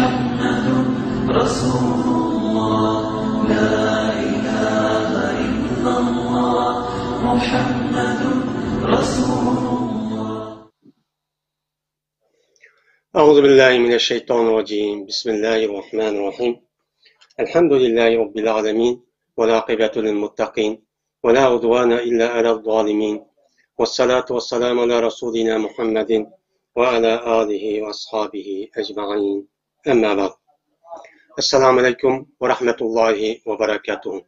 محمد رسول الله لا إله إلا الله محمد رسول الله. أعوذ بالله من الشيطان الرجيم. بسم الله الرحمن الرحيم. الحمد لله رب العالمين والعاقبة للمتقين ولا عدوان إلا على الظالمين والصلاة والسلام على رسولنا محمد وعلى آله وأصحابه أجمعين. أما بعد. Assalamu alaikum ve rahmetullahi ve berekatuhu.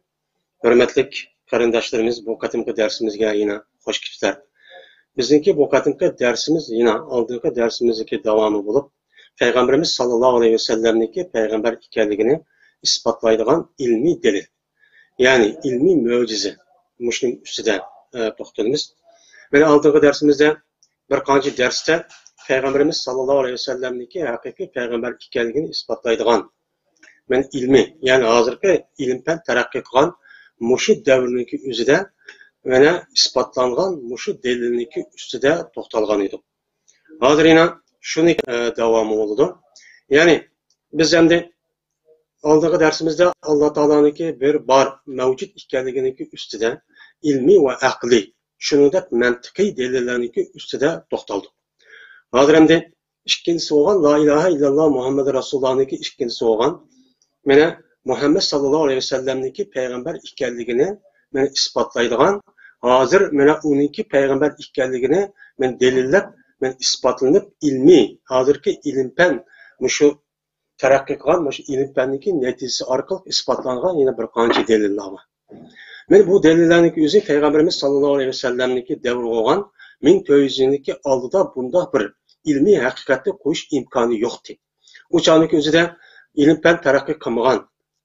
Hürmetlik qarindoshlarimiz, bu qatimki dersimizga yine hoş kelibsizlar. Bizninki bu qatimki dersimiz yine aldığımız dersimizdeki devamı bulup, Peygamberimiz sallallahu aleyhi ve sellem'deki peygamber ekanligini ispatlaydigan ilmi delil. Yani ilmi mucize. Muşning üstüde to'xtalamiz. Ve aldığımız dersimizde bir qancha derste Peygamberimiz sallallahu aleyhi ve sellem'deki haqiqiy peygamber ekanligini ispatlaydigan men ilmi, yani hozirgi ilm-fan taraqqiy qilgan mushu davrniki o'zida mana isbotlangan mushu delilniki ustida to'xtalgan edik. Hozir yana shuni davomi bo'ldi. Ya'ni biz endi oldingi darsimizda Alloh taolaniki bir bor mavjud ekanliginiki ustida ilmiy va aqliy, shuningdek mantiqiy dalillarniki ustida to'xtaldik. Hozir endi ikkinchisi bo'lgan la ilaha illalloh Muhammad Rasulullah'niki ikkinchisi bo'lgan mana Muhammed sallallahu aleyhi ve sellem'deki peygamber ekanligini men ispatlaydigan, hozir mana uniki peygamber ekanligini men delillab, men ispatlanib ilmiy, hozirgi ilm-fan mushu taraqqiy qilgan mushu ilm-fanniki natijasi orqali ispatlangan yana bir qancha delillar bor. Men bu delillarniki o'zi Peygamberimiz sallallahu aleyhi ve sellem'deki davr bo'lgan 1400 yilniki oldida bunda bir ilmiy haqiqatni qo'yish imkoni yo'qdi. U chog'niki o'zida ilm-fan taraqqiy qilmagan.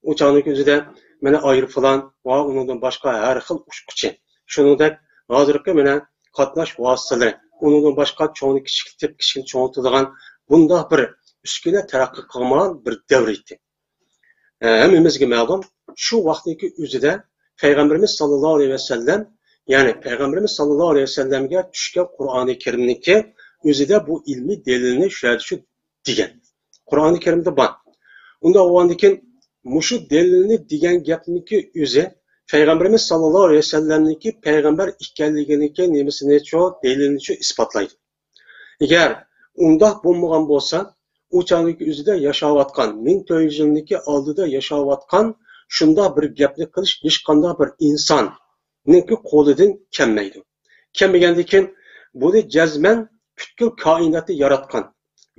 U chog'niki o'zida mana ayrıfılan va undan boshqa har xil ushquchi. Shuningdek, hozirgi mana qatnash vositalari, undan boshqa cho'ngni kichiktirib, kichikni cho'ngitadigan bunda bir uskuna taraqqiy qilmagan bir davr edi. Hammamizga ma'lum, shu vaqtdagi o'zida Peygamberimiz sallallahu aleyhi ve sellem, yani Peygamberimiz sallallahu aleyhi ve sellem'ga tushgan Qur'oni Karimniki o'zida bu ilmiy delilni shu degan. Qur'oni Karimda bor. Unda o'g'andikin mushu delilni degan gapniki o'zi Peygamberimiz sallallahu aleyhi ve sellem'deki peygamber ekanliginiki nemisini cho delilni cho isbotlaydi. Agar unda bo'lmagan bo'lsa, u chog'niki o'zida yashayotgan 1400 yilniki oldida yashayotgan shunda bir gapni qilish hech qanday bir insonniki qo'lidan kelmaydi. Kelmagandikin buni jazman butkul koinotni yaratgan,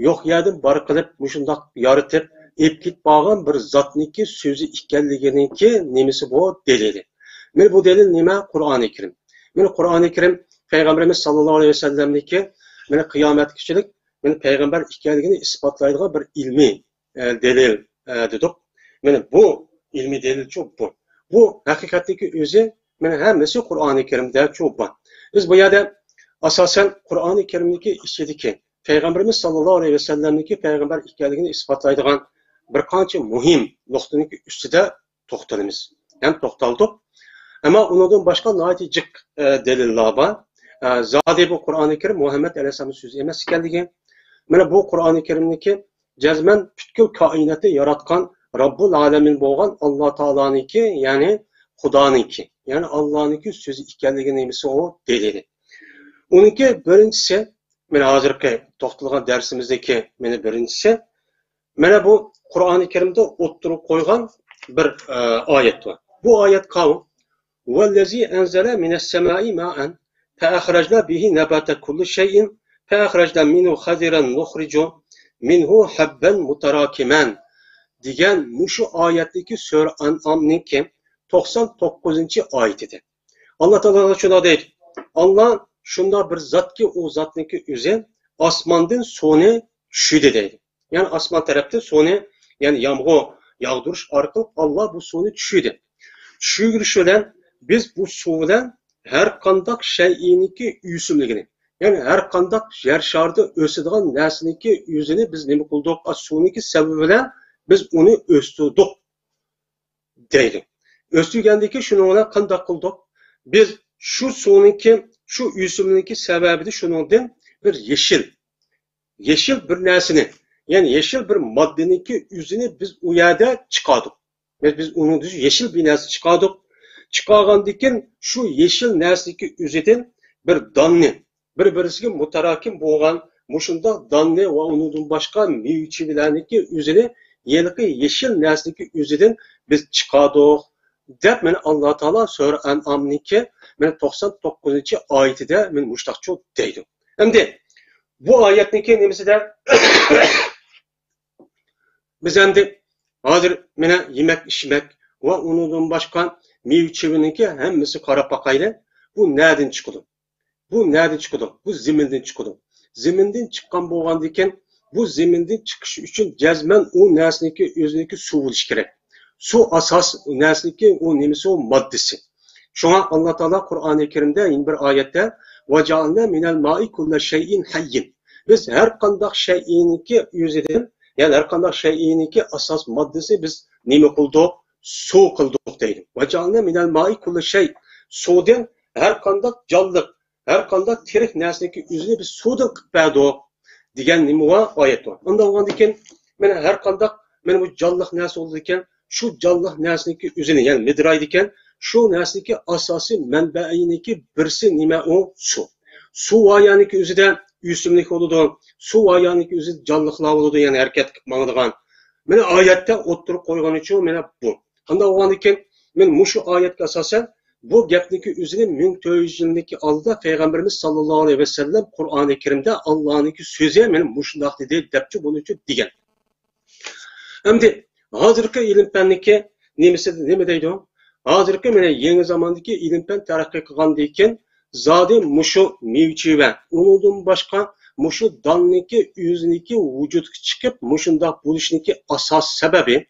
yo'q yerdan bor qilib mushundoq yaratib epkit bağın bir zatniki sözü ekanliginiki nemisi bu delili. Men bu delil nima? Qur'oni Karim. Men Qur'oni Karim Peygamberimiz sallallahu aleyhi ve sellem'deki men qiyomat kishilik men peygamber ekanligini isbotlaydigan bir ilmiy delil dedik. Men bu ilmiy delil çok bu. Bu haqiqatdagi o'zi men hammasi Qur'oni Karimda çok bor. Biz bu yerda asosan Qur'oni Karimniki ichidagi Peygamberimiz sallallahu aleyhi ve sellem'deki peygamber ekanligini isbotlaydigan bir qancha muhim nuqtaniki ustida to'xtalamiz. Ham to'xtaldik. Ama ondan başqa nəhayət jiq delillar bor. Zodi bu Qur'oni Karim Muhammed alayhisalom so'zi emas ekanligi. Mana bu Qur'oni Karimniki jazman butkul koinotni yaratgan Rabbul alamin bo'lgan Alloh taolaniki, ya'ni Xudoninki, ya'ni Allohniki so'zi ekanligi nemisi o delili. Uniki birinchisi, men hozirgi to'xtalgan darsimizdagi meni birinchisi, mana bu Qur'oni Karimda o'ttirib qo'ygan bir oyat var. Bu oyat qavm وَالَّذِي أَنْزَلَ مِنَ السَّمَاءِ مَاءً فَأَخْرَجْنَا بِهِ نَبَاتَ كُلِّ شَيْءٍ فَأَخْرَجْنَا مِنْهُ خَضِرًا نُخْرِجُ مِنْهُ حَبًّا مُتَرَاكِمًا degan mushu oyatdagi sura An'amniki 99-oyatidir. Allah Teala şuna deydi. Allah şunda bir zatki, o zatniki o'zi osmondan suvni tushidi deydi. Yani asman tarafta suvni, yani yağmur yağdırış orqali Allah bu suvni tushidi. Tushirish bilan biz bu suv bilan har qanday shay'iniki o'simligini, yani har qanday yer sharida o'sadigan narsaniki o'zini biz nima qildik? Suvniki sababi bilan biz uni o'stirdik deydi. O'stirgandiki shuni bilan qanday qildik? Biz şu suvniki, şu o'simlikniki sababida shuningdan bir yeşil bir narsani, yani yeşil bir maddeniki yüzünü biz o yerde çıkardık. Biz onun yeşil bir narsa çıkardık. Çıkargandikin şu yeşil narsaki yüzüden bir danni, bir-birisiga mutarakim bo'lgan mushunda danni va undan boshqa mevchilarniki yüzünü yelqi yeşil narsaki yüzüden biz chiqardik deb mana Alloh taolo Sura An'amniki mana 99 oyatida men mushtaqcha deydi. Endi bu oyatniki nimasida biz endi hozir mana yemek içmek ve undan başka mevchiviniki hammasi qarab baqayli. Bu nereden çıkdı? Bu nereden çıkdı? Bu zeminden çıkdı. Zeminden çıkan bo'lgandan bu zeminden çıkışı için cazmen o narsaniki özüniki suv bo'lishi kerak. Su asas narsaniki o nemisi o maddesi. Şuna Allah Teala Kur'an-ı Kerim'de yine bir ayette وَجَعَلْنَا مِنَ الْمَاءِ كُلَّ شَيْءٍ حَيٍّ biz her kandak şeyiniki yüzeden yani her kandak şeyiniki asas maddesi biz nime kıldık? Su kıldık deydim. وَجَعَلْنَا مِنَ الْمَاءِ كُلَّ شَيْءٍ sudan her kandak canlılık, her kandak tirik nesneki yüzünü biz sudan kıpırdık diyen nime var? Ayet var. Ondan olduyken her kandak bu canlılık nesne olurken şu canlılık nesneki yüzünü yani midraydıyken şu nesneki asası menbeğiniki birisi nime o su. Su ayağıniki yüzüden üstümlük oludu. Su ayağıniki yüzü canlılıklar oludu yani hareket kılmanıdığın. Mene ayette oturup koygan için mene bu. Anda oğandayken men muşu ayetke asasen bu gapniki yüzünü 1400 yılındaki aldı Peygamberimiz sallallahu aleyhi ve sellem Kur'an-ı Kerim'de Allah'ınki sözü men muşundaq dedi depçi bunun için digen. Endi hazırki ilim fenniki neme deydi o? Hazırki mene yeni zamandaki ilim fen terakki kılgandayken zade muşu mevci ve onundan başka muşu danliki yüzüniki vücut çıkıp muşunda buluşniki asas sebebi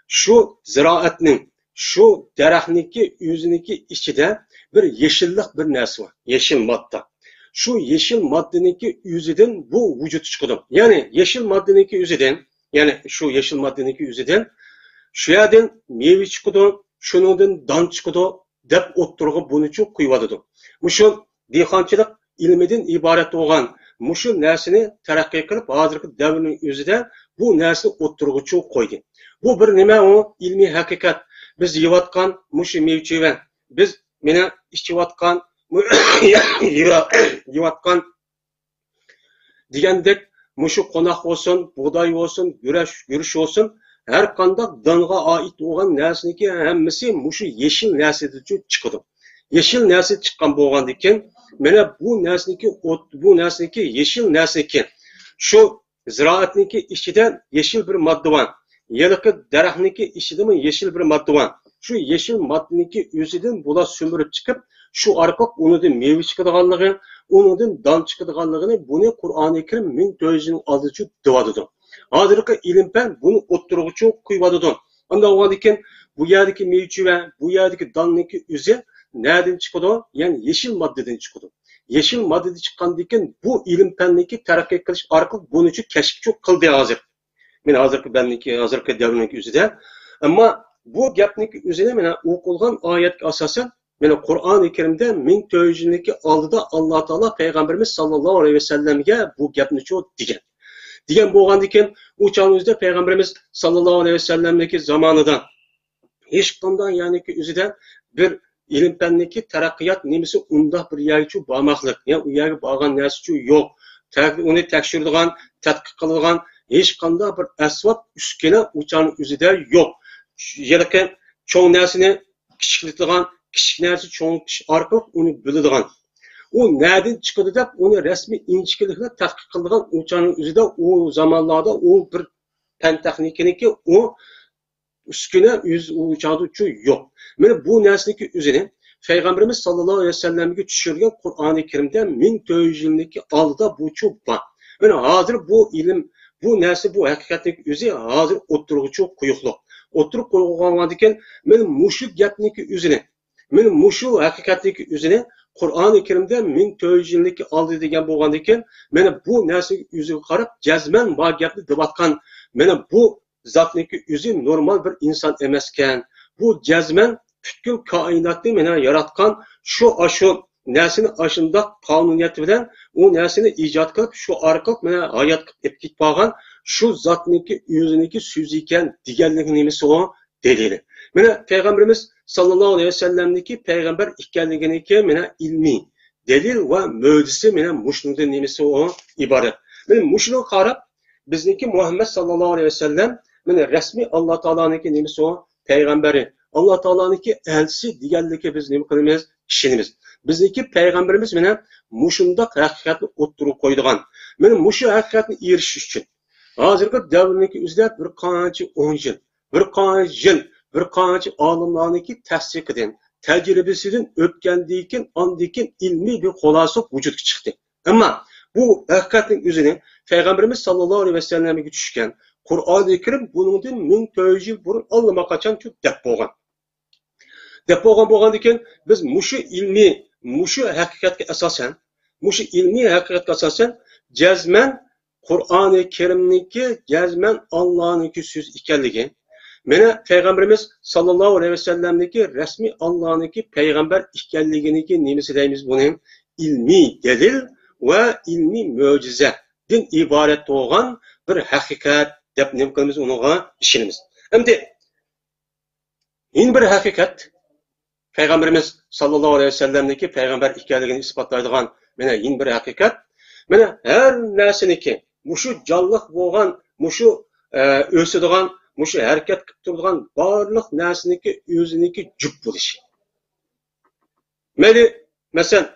şu ziraatnin şu derahniki yüzüniki içinde bir yeşillik bir nersi var. Yeşil madde. Şu yeşil maddeniki yüzüden bu vücut çıkıyor. Yani yeşil maddeniki yüzüden yani şu yeşil maddeniki yüzüden şu yerden meyve çıkıyor, şunun dan çıkıyor dep oturuğu bunu çok kuyuvadıdı. Muşu dehqonchilik ilmidan iborat bo'lgan mushu narsani taraqqiy qilib hozirgi davrning o'zida bu narsa o'ttirg'uchi qo'ydi. Bu bir nima o ilmiy haqiqat. Biz yeyotgan mushu mevchiva, biz meni ichayotgan yeyotgan degandek mushu qo'noq bo'lsin, bug'doy bo'lsin, yurish bo'lsin, har qanday donga oid bo'lgan narsaniki hammasi mushu yeshil narsadan chiqadi. Yeşil nersi çıkan bo'lgandan mana bu narsaniki yeşil narsaniki şu ziraatniki içinde yeşil bir madde var. Yelqi daraxtniki içinde mi yeşil bir madde var. Şu yeşil maddeniki yüzüden bula sömürüp çıkıp şu arka onundan meyve çıkıdığanlığı, onundan dan çıkıdığanlığını bunu Kur'an-ı Kerim 1406 devadıdı. Hazırki ilim fen bunu oturuğucu kuyvadıdı. Anda oğandiken bu yerdeki meyve ve bu yerdeki danliki yüzü nereden çıkıyor? Yani yeşil maddeden çıkıyor. Yeşil maddeden çıkandayken bu ilim fenniki terakki kılış arka bunun için keşif çok kıldı hazır. Men hazırki benniki, hazırki devrindeki üzerinde. Ama bu gapniki üzerine mena okulgan ayetke asasen mena Kur'an-ı Kerim'de 1400'lük aldıda Allah Teala Peygamberimiz sallallahu aleyhi ve sellem'e bu gapni çok digen. Digen bo'lgandan o çağımızda Peygamberimiz sallallahu aleyhi ve sellem'deki zamanında hiç qanday yani ki üzerinde bir ilim fenniki taraqqiyot nemisi unda bir yerga bormoqlik. Yani u yerga borgan narsa yo'q. Uni tekshiradigan, tadqiq qiladigan hech qanday bir asbob uskuna o'chani o'zida yo'q. Yerga cho'ng narsani kichiklatadigan, kichik narsa cho'ngitish orqali uni biladigan. U nereden chiqadi deb uni rasmiy inchkilikni tadqiq qiladigan o'chani o'zida u zamonlarda u bir fan texnikaniki u üsküne yüz uçağı yok. Mana bu narsaniki o'zini Peygamberimiz sallallahu aleyhi ve sellem'e tushirgan Kur'an-ı Kerim'de 1400 yılındaki aldı bu çok var. Mana hazır bu ilim, bu narsa bu haqiqatning o'zi hazır o'tirg'uchi quyuqliq. O'tirib qo'ygandan mana mushu gapniki o'zini, mana mushu haqiqatniki o'zini Kur'an-ı Kerim'de 1400 yılındaki aldı degan bo'lgandan mana bu narsa o'ziga qarab jazman bu gapni debatgan mana bu zatniki o'zi normal bir inson emaskan. Bu jazman bütün kainatni mena yaratgan şu narsani aşında qonuniyati bilan u narsani ijod qilib shu orqali mena hayot qilib ketib qolgan şu zatniki o'ziniki so'zi ekan deganlik nimasi o delili. Mana payg'ambarimiz sallallohu alayhi vasallamniki payg'ambar ekanliginiki mana ilmiy delil va mo'jiza mana mushundan nimasi o iborat. Mana mushuni qarab bizniki Muhammad sallallohu alayhi vasallam mana rasmiy Alloh taoloniki nimasi o payg'ambari, Alloh taoloniki elchisi deganligi biz nima qilamiz? Ishonamiz. Bizniki payg'ambarimiz mana mushundoq haqiqatni o'ttirib qo'ydigan. Mana mushu haqiqatni erishish uchun hozirgi davrniki o'zida bir qancha 10 yil, bir qancha olimlarniki tahqiqidan, tajribasidan o'tgandan keyin ilmiy bir xulosa vujudga chiqdi. Ammo bu haqiqatning o'zini payg'ambarimiz sallallohu alayhi vasallamga tushgan Qur'oni Karim bundan 1400 yil burun allaqachon deb bo'lgan. Deb bo'lgandan keyin biz mushu ilmiy, mushu haqiqatga asosan, jazman Qur'oni Karimniki jazman Allohniki so'z ekanligi, mana payg'ambarimiz sallallohu alayhi vasallamniki rasmiy Allohniki payg'ambar ekanliginiki nimasi deymiz buni? Ilmiy dalil va ilmiy mo'jizadan iborat bo'lgan bir haqiqat deb nima qilamiz, unga ishonamiz. Endi bir haqiqat payg'ambarimiz sallallohu alayhi vasallamniki payg'ambar ekanligini isbotlaydigan mana bir haqiqat, mana har narsaniki mushu jonliq bo'lgan, mushu o'sadigan, mushu harakat qilib turadigan barliq narsaniki o'ziniki jup bo'lishi. Mayli masalan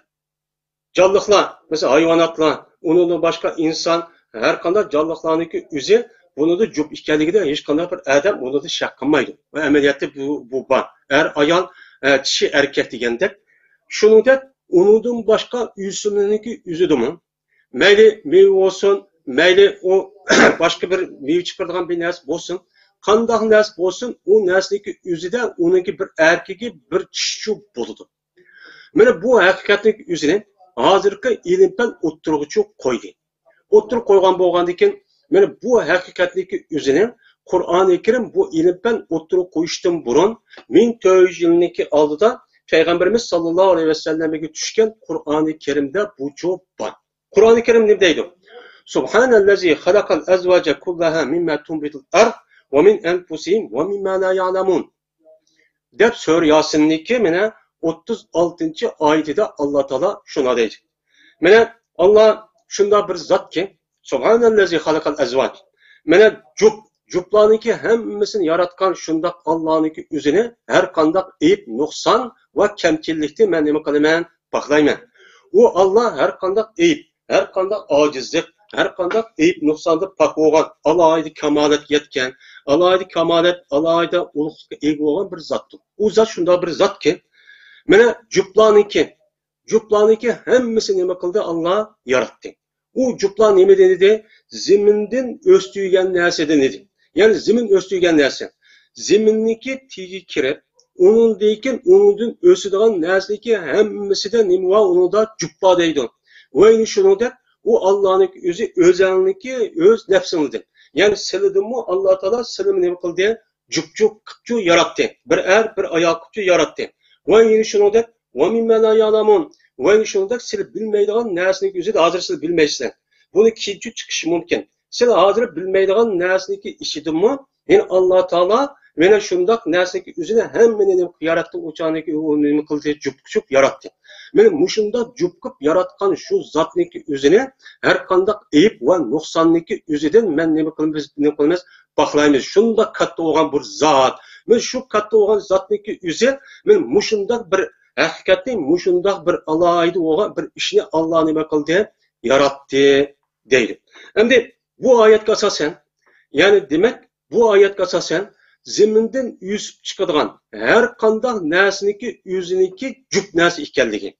jonliqlar, masalan hayvonotlar, undan boshqa inson, har qanday jonliqlarniki o'zi bunida jup ekanligida hech qanday bir odam unida shak qilmaydi. Va amaliyotda bu bor. Ayol kishi erkak degandek, shuningdek undan boshqa o'simlikniki o'zidimi? Mayli meva bo'lsin, mayli o boshqa bir meva chiqaradigan bir narsa bo'lsin, qanday narsa bo'lsin, u narsaniki o'zida uniki bir erkagi bir kishi bo'ladi. Mana bu haqiqatning o'zini hozirgi ilm-fan o'ttirg'ichi qo'ydi. O'ttirib qo'ygan bo'lgandan keyin mana bu haqiqatning o'zini Qur'oni Karim bu ilm-fan o'ttirib qo'yishdan burun 1400 yilniki oldida payg'ambarimiz sallallohu alayhi vasallamga tushgan Qur'oni Karimda bu jo'p bor. Qur'oni Karim nima deydi? Subhanallazi xalaqal azvaja kullaha mimma tunbitul ard va min anfusihim va mimma la ya'lamun. Deb sura Yasin'niki mana 36-oyatida Alloh taolo shuna deydi. Mana Alloh shunda bir zotki, Subhanallazi xalaqal azvaj. Mana juplarniki hammasini yaratgan shundoq Allohniki o'zini har qanday ayb, nuqson va kamchilikni men nima qilaman? Paqlayman. U Alloh har qanday ayb, har qanday ojizlik, har qanday ayb, nuqsonda pok bo'lgan, alohida kamolatga yetgan, alohida kamolat, alohida ulug'likka ega bo'lgan bir zotdir. U zot shundoq bir zotki, mana juplarniki hammasini nima qildi? Alloh yaratdi. U juplar nima dedi? Zimindan o'stirgan narsadan edi. Yani zemin östügen nerse, zeminniki tigi kirip, onundan ösüdüğün nerseki hemmesi de nimva onu da cübba deydi. Ve şunu da o Allah'ın özü özelliği öz nefsinidir. Yani silidim mi Allah Teala silimi ne kıldı? Cübcü yarattı. Bir bir ayak yarattı. Ve şunu da ve mimme la ya'lamun. Ve şunu da silip bilmeydiğin nerseki özü de hazır silip bilmeysen. Bunu ikinci çıkışı mümkün. Sen hazır bilmeydiğin nersiniki işidinmi? Yani Allah Teala bana şundak nersiniki üzerine hemen yarattı uçağındaki nemi kıldı cüpküp yarattı. Benim muşunda cüpküp yaratkan şu zatniki üzerine her kandak eyip ve noksanliki üzerine men nemi kılmaz baklayımız. Şunda katta olan bir zat. Men şu katta olan zatniki üzerine men muşunda bir hakikatli muşunda bir Allah'aydı olan bir işini Allah nemi kıldı yarattı değil. Hem de bu ayetga asasen, yani demek bu ayetga asasen zeminden yüzüp çıkıdığan her kandak nersiniki yüzüniki cüp nersi ekanligi.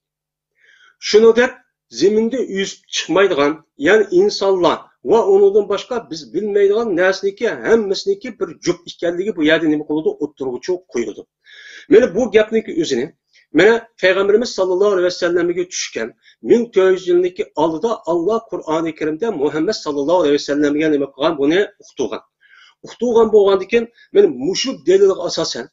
Şunu dep zeminde yüzüp çıkmaydıgan, yani insanlar ve onundan başka biz bilmeydiğin nersiniki hemmesiniki bir cüp ekanligi bu yerde nima qildi? O'ttiruvchi qo'yildi. Mana bu gapniki o'zini mana Peygamberimiz sallallohu aleyhi ve sellem'e tushgan 1400 yilniki oldida Allah Qur'oni Karimda Muhammed sallallohu aleyhi ve sellem'e nima qilgan? Buni uqtirgan. Uqtirgan bo'lgandan keyin men mushu delilga asosan,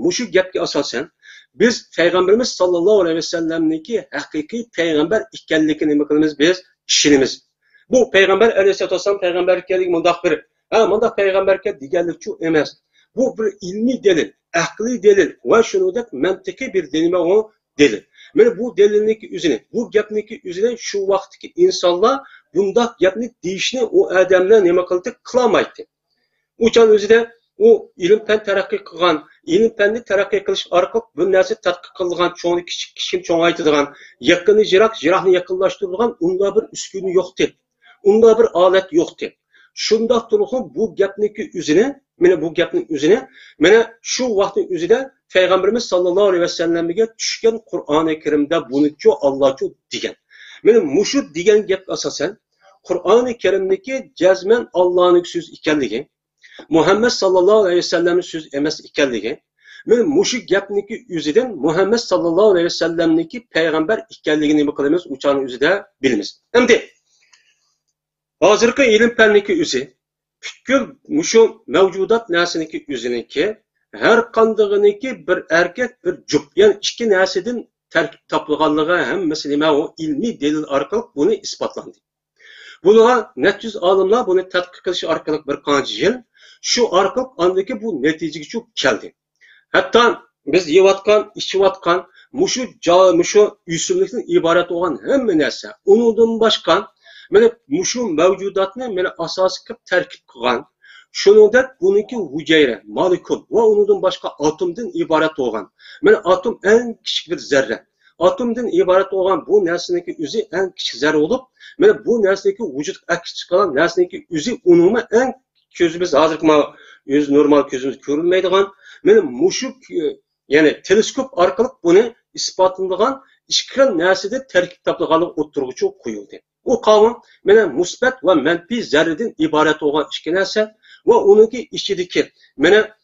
mushu gapga asosan biz Peygamberimiz sallallohu aleyhi ve sellem'niki haqiqiy payg'ambar ekanligini nima qilamiz? Biz ishonamiz. Bu Peygamber Aleyhisselatü Vesselam peygamberlik mundaq bir. Mundaq peygamberlik deganlik şu emas. Bu bir ilmi delil, akli delil ve şunudek mantıki bir denime o delil. Mana bu delilniki üzerine, bu gapniki üzerine şu vaxtki insanlar bundaq gapni deyishni o adamlar nima qildi qilmaydi. Uçan özüde o ilim fen terakki kılgan, ilim fenni terakki kılış arqılıq bu narsa tadqiq qılgan, çoğunu kichik çoğun aytıdığan, yakını jirahni yakınlaştırılgan, unda bir üskünü yoktu. Unda bir alet yoktu. Şundaq turğun bu gapniki üzerine, mana bu gapning üzerine, mana şu vaqtning üzerinde Peygamberimiz sallallahu aleyhi ve sellem'e düşken Kur'an-ı Kerim'de bununcu Allah'cu digen. Mana muşu digen gap asasen Kur'an-ı Kerim'deki cezmen Allah'ın söz ikenligi, Muhammed sallallahu aleyhi ve sellem'in söz emas ikenligi, mana muşu gapniki üzerinde Muhammed sallallahu aleyhi ve sellem'deki peygamber ikenligini mi kılımız uçağın üzerinde bilimiz. Şimdi hazırki ilim fenniki üzeri, Pütkül muşu mevcudat nasiniki üzeriniki, her kandığıniki bir erkek bir cüp, yani iki nasidin terkip tapılğanlığı hem mesela o ilmi delil arkalık bunu ispatlandı. Buna netcüz alımlar bunu tadqiq qilish arkalık bir qancha yıl, şu arkalık andaki bu neticeye çok geldi. Hatta biz yevatkan, içivatkan, muşu üsümlükten ibaret olan hem narsa, onundan başka, mana muşu mevcudatni mana asosiy qilib tarkib qilgan. Shuningdek buniki hujayra, molekul va undan boshqa atomdan iborat bo'lgan. Mana atom eng kichik bir zarra. Atomdan iborat bo'lgan bu narsaniki o'zi eng kichik zarra bo'lib, mana bu narsaniki vujud aks chiqqan narsaniki o'zi unumi eng ko'zimiz hozirgi o'z normal ko'zimiz ko'rilmaydigan, mana mushu ya'ni teleskop orqali buni isbotlangan ikki narsada tarkib topilganlik o'tirg'ichi qo'yildi. O kavram mana musbat ve menfi zarradan ibaret olan ikki narsa ve onunki içideki mana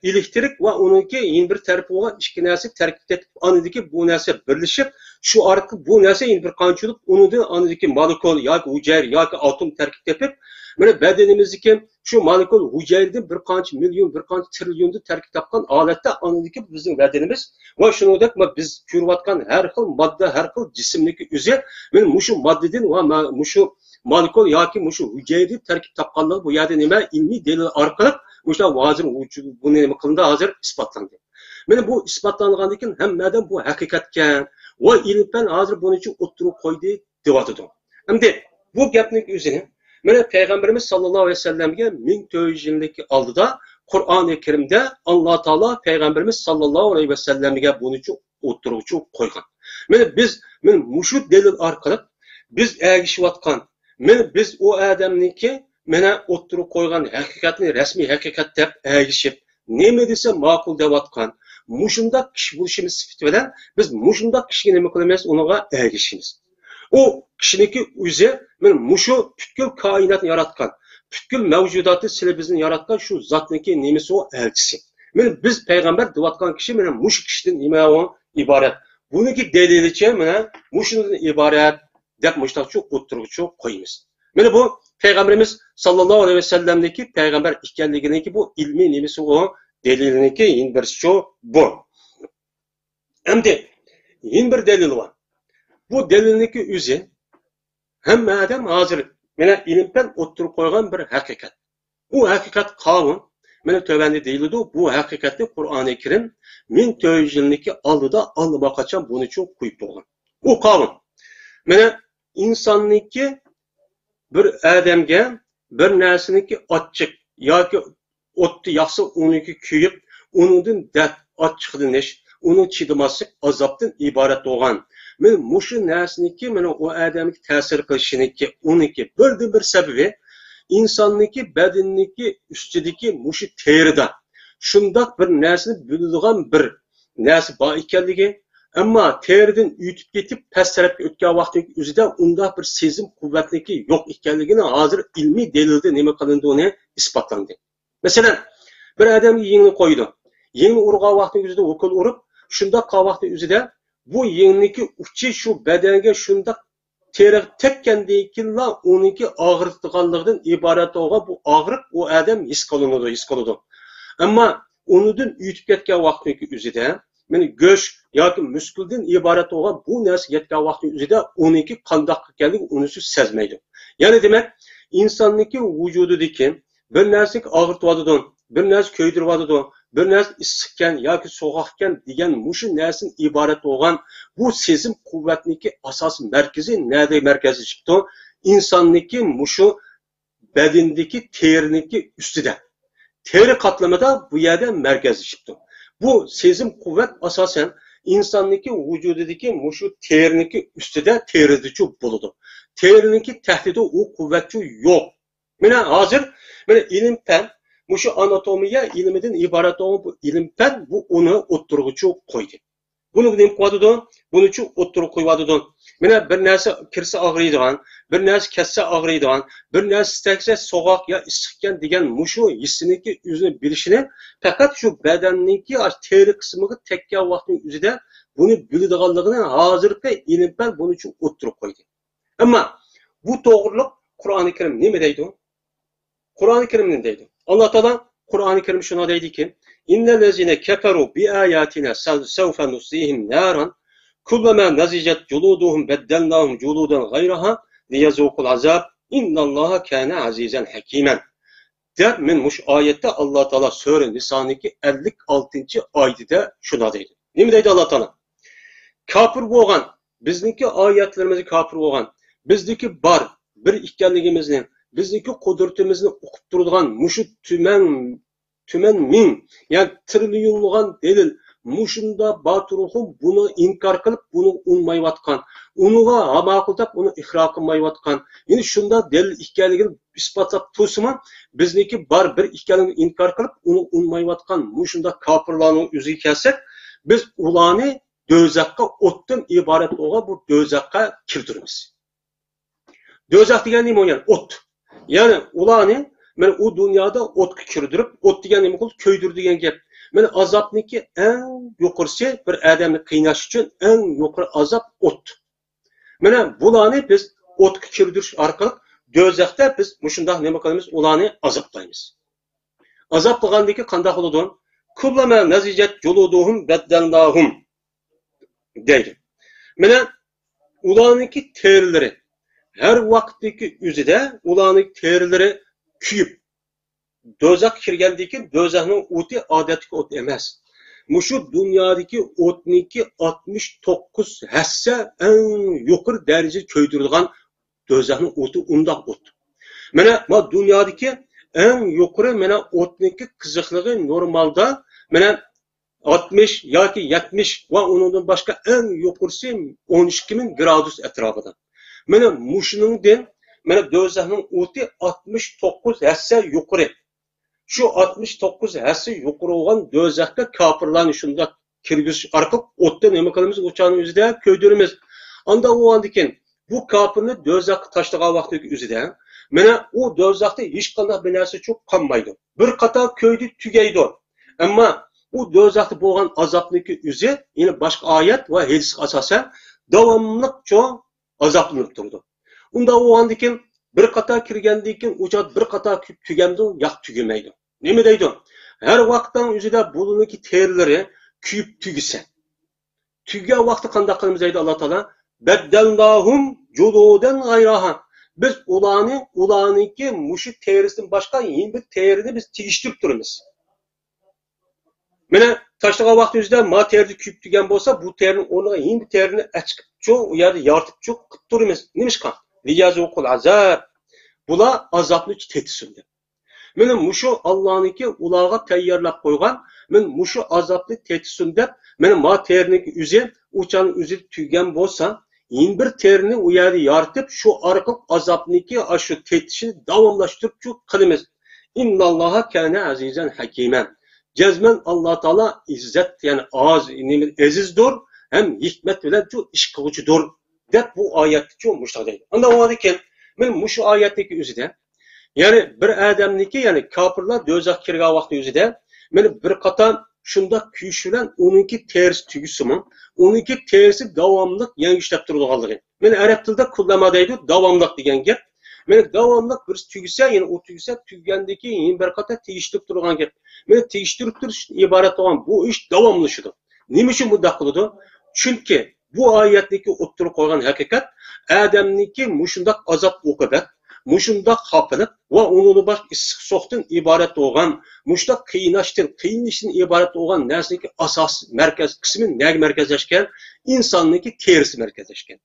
elektrik ve onunki yeni bir tarafı olan ikki narsa tarkib etib anidagi bu narsa birleşip şu arqı bu narsa yeni bir qanchalik onundan anidagi molekul yoki hujayra yoki atom tarkib etib mana bedenimizdeki şu molekul hujayradan bir qancha milyon bir qancha trilyonda tarkib topgan holatda anidagi bizning bedenimiz ve shuningdek biz ko'rayotgan har xil modda har xil jismniki o'zi mana mushu moddadan va mushu molekul yoki mushu hujayra tarkib topganligi bu yerda nima ilmiy dalil orqali o'sha hozir buni nima qilindi hozir isbotlandi. Mana bu isbotlangandan keyin hammadan bu haqiqatgan va ilm-fan hozir buni uchun o'ttirib qo'ydi deyotdi. Endi bu gapning o'zini mana Peygamberimiz sallallahu aleyhi ve sellem'e 1400 yıllık aldıda Kur'an-ı Kerim'de Allah Teala Peygamberimiz sallallahu aleyhi ve sellem'e bunu çok oturucu koygan. Mana biz muşu delil arkalık biz erişivatkan, biz o adamniki mana oturup koygan hakikatini resmi hakikat deb erişip neme dese makul devatkan. Muşunda kişi buluşumuz sıfat bilen biz muşunda kişiye neme kılmayız onaga erişimiz. O kişiniki o'zi muşu bütkül kainatni yaratgan, bütkül mevcudatı sizlar bizni yaratgan şu zatniki nemesi o elçisi. Biz peygamber devatgan kişi muşu kişiden nima o ibaret. Buniki deliliçe muşundan ibaret deb muştaqçı o'ttirg'ichi qo'yamiz. Mana bu Peygamberimiz sallallahu aleyhi ve sellem'deki peygamber ikenliginiki bu ilmi nemesi o deliliniki yin bir şu bu. Endi yin bir delil var. Bu delilniki o'zi hamma adam hozir mana ilmdan o'ttirib qo'ygan bir haqiqat. Bu haqiqat qonun mana tövəndə deyildi bu haqiqatni Qur'on-ı Kerim 1400 yıllık aldıda Allah'a qaçan bunu üçün qoyub qo'ygan. O qonun mana insonniki bir adamga bir narsaniki ochiq yoki o'tni yaxshi uniki kuyib uningdan dard ochiqlanish uni chidamaslik azobdan iborat bo'lgan. Men mushu narsaniki mana o adamga ta'sir qilishiniki uniki bir sababi insonniki badanniki ustidagi mushu terida shundoq bir narsani biladigan bir narsa bor ekanligi, ammo teridan yutib ketib past tarafga o'tgan vaqtning o'zida unda bir sezim quvvatligi yo'q ekanligini hozir ilmiy dalilda nima qilindini isbotlandi. Masalan, bir odam yengni qo'ydi. Yengni urgan vaqtning o'zida o'kil urib, shundoq qolgan vaqtning o'zida bu yengniki uchi shu badanga shundoq teri tekkandekinla uniki og'ritganligidan iborat bo'lgan bu og'riq u odam his qiladi. Ammo unidan yutib ketgan vaqtning o'zida mana go'sht yoki muskuldan iborat bo'lgan bu narsa yetgan vaqtning o'zida uniki qandoq ekanligini unisi sezmaydi. Yani demek insonniki vujudidagi bir narsaga og'irtyotidan, bir narsa ko'ydiryotidan, bir narsa issiqkan yoki so'g'aqkan degan mushu narsadan iborat bo'lgan bu sezim quvvatniki asosiy markazi nada markazlashibdi? İnsonniki mushu badindagi teriniki ustida. Teri qatlamida bu yerda markazlashibdi. Bu sezim quvvat asosan insonniki vujudidagi mushu teriniki ustida teridichi bo'ladi. Teriniki tahdidi u quvvatchi yo'q. Mana hozir mana ilm fan mushu anatomiya ilmidan iborat olan bu ilm fan bu uni o'ttirg'ichi qo'ydi. Buni nima qilyapti? Buni uchun o'ttirib qo'yadi. Mana bir narsa kirsa og'riydigan, bir narsa kassa og'riydigan, bir narsa istaksa so'g'oq yo issiqkan degan mushu hissiniki o'zini bilishini faqat shu badanniki teri qismiga tekkan vaqtning o'zida buni biladiganligini hozirgi ilm fan buni uchun o'ttirib qo'ydi. Ammo bu to'g'riliq Qur'oni Karim nima deydi? Qur'oni Karim nima deydi? Alloh taolo Qur'oni Karim shuna deydiki: "İnnellezine keferu bi ayatina sawfa nusihim naran kullama nazijat juluduhum beddalnahum juludan gayraha liyazuqul azab innallaha kana azizan hakiman." Der men mush oyatda Alloh taolo sura Niso'niki 56 oyatida shuna deydi. Nima deydi Alloh taolo? Kafir bo'lgan, bizniki oyatlarimiz kafir bo'lgan, bizniki bor bir ekanligimizni, bizniki qudratimizni o'qib turadigan mushu tuman ming, yani trilyonlagan delil mushunda baturuhum bunu inkar qilib, bunu unmayotgan, unuga hamaqildab, uni ihro qilmayotgan. Yani shunda delil ekanligini isbotlab tursin, bizniki bor bir ekanligini inkar qilib, uni unmayotgan mushunda kafirlarning o'ziga kelsak, biz ularni do'zaxga o'tdan iborat bo'lgan bu do'zaxga kirdiramiz. Do'zax degan nima yani? O't. Yani ularni men u dunyoda o'tga kirdirib, o't degan nima qilib ko'ydir degan gap. Men azobniki eng yuqorisi bir odamni qiynash uchun eng yuqori azob o't. Mana bularni biz o'tga kirdirish orqali do'zaxda biz mushundoq nima qilamiz? Ularni azoblaymiz. Azob qilgandiki qanday bo'ladi? Kullama nazijat juluduhum baddalnahum deydi. Mana ularniki terileri her vaqtdagi o'zida ularning terileri kuyib do'zax kirgandiki do'zaxning o'ti odatdagi o't emas. Mushu dunyodagi o'tniki 69 hassa eng yuqori darajada ko'ydirilgan do'zaxning o'ti undoq o't. Mana bu dunyodagi eng yuqori mana o'tniki qiziqligi normalda mana 60 yoki 70 va undan boshqa eng yuqorisi 12.000 gradus atrofida. Mana mushuningdan mana do'zaxning o'ti 69 hassa yuqori. Şu 69 hassa yuqori bo'lgan do'zaxga kofirlarni shunda kirgizish orqali o'tda nima qilamiz? O'chani o'zida ko'ydiramiz. Unda o'g'andikin bu kofirni do'zaxga tashlagan vaqtdagi o'zida mana u do'zaxda hech qanday bir narsa cho'q qolmaydi. Bir qator ko'ydi tugaydi. Ammo u do'zaxda bo'lgan azobniki o'zi yine boshqa oyat va hadisga asosan davomli cho'q azoblanib turdi. Unda o'g'andikin bir qator kirgandan keyin o'chat bir qator tugamdi, yo'q tugamaydi. Nima deydi? Har vaqtdan o'zida buluniki terlari kuyib tugisa. Tugan vaqti qanday qilamiz deydi Alloh taolo? Baddalnahum juludan gayraha. Biz ularniki mushu terisidan boshqa yeni bir terini biz tegishtirib turamiz. Mana tashlagan vaqt o'zida ma terni kuyib tugan bo'lsa, bu terning o'rniga yeni bir terini achqib cho'q, u yerda yortib cho'q qilib turamiz. Nimishqa? Liyazuqul azab. Bular azobni tetisundi. Mana mushu Allohniki ularga tayyorlab qo'ygan, men mushu azobni tetisun deb, mana ma terniki o'zi, o'chan o'zi tugan bo'lsa, yeni bir terni u yerda yoritib, shu orqali azobniki shu tetishini davomlashtirib cho'q qilamiz. Innalloha kana azizan hakiman. Cezmen Allah Teala izzet yani azizdir hem hikmet bilen şu iş kılıcıdır dep bu ayette şu müştahideydi. Anda o adeken men muşu ayetteki üzide yani bir adamniki yani kafirlar dözak kirga vakti üzide men bir katan şunda küyüşülen onunki tersi tügüsümün onunki tersi davamlık yani işlep durduğu men Arap tilde kullanmadaydı davamlık degen gep. Men davamlık bir tügüse yani o tügüse tüggendeki yeni bir kata tegiştirip durgan gep. Men tegiştirip duruş ibaret olan bu iş davamlışıdır. Nima için bu daqılıdı? Çünkü bu ayetteki oturup koygan hakikat Adem'niki muşundak azap okubat. muşundaq xafiliq va ununu baş issiq soqdan iborat bo'lgan, mushtaq qiynashdan iborat bo'lgan narsadagi asos markaz qismi nega markazlashgan? İnsonniki terisi markazlashgan.